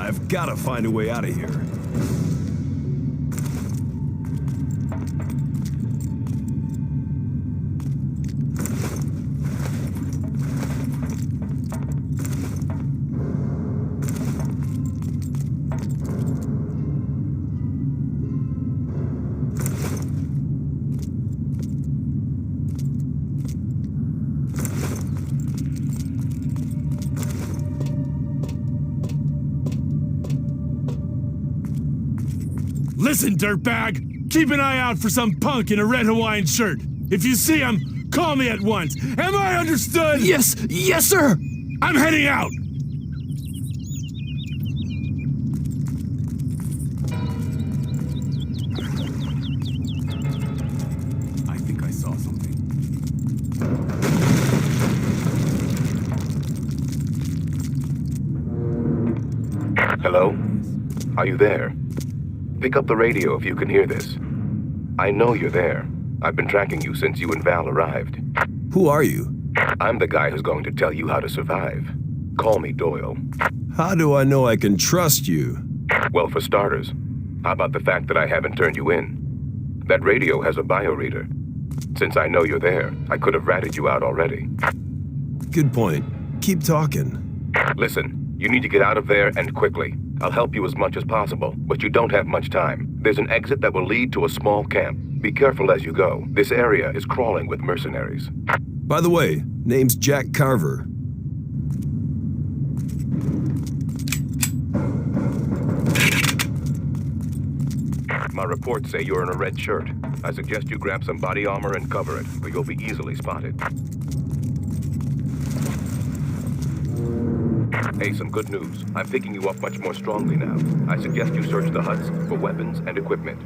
I've gotta find a way out of here. Listen, dirtbag! Keep an eye out for some punk in a red Hawaiian shirt. If you see him, call me at once. Am I understood? Yes, sir! I'm heading out! I think I saw something. Hello? Are you there? Pick up the radio if you can hear this. I know you're there. I've been tracking you since you and Val arrived. Who are you? I'm the guy who's going to tell you how to survive. Call me Doyle. How do I know I can trust you? Well, for starters, how about the fact that I haven't turned you in? That radio has a bioreader. Since I know you're there, I could have ratted you out already. Good point. Keep talking. Listen, you need to get out of there and quickly. I'll help you as much as possible, but you don't have much time. There's an exit that will lead to a small camp. Be careful as you go. This area is crawling with mercenaries. By the way, name's Jack Carver. My reports say you're in a red shirt. I suggest you grab some body armor and cover it, or you'll be easily spotted. Hey, some good news. I'm picking you up much more strongly now. I suggest you search the huts for weapons and equipment.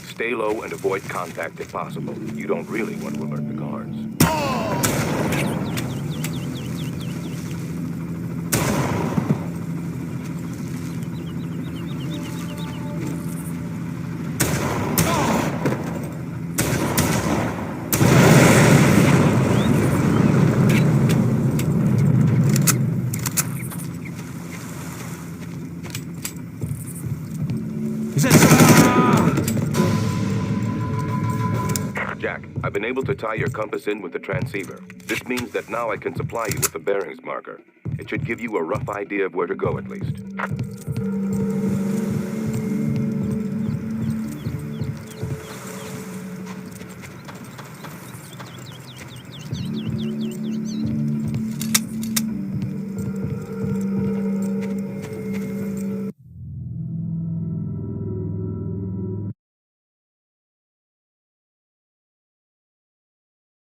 Stay low and avoid contact if possible. You don't really want to alert the guards. Jack, I've been able to tie your compass in with the transceiver. This means that now I can supply you with the bearings marker. It should give you a rough idea of where to go at least.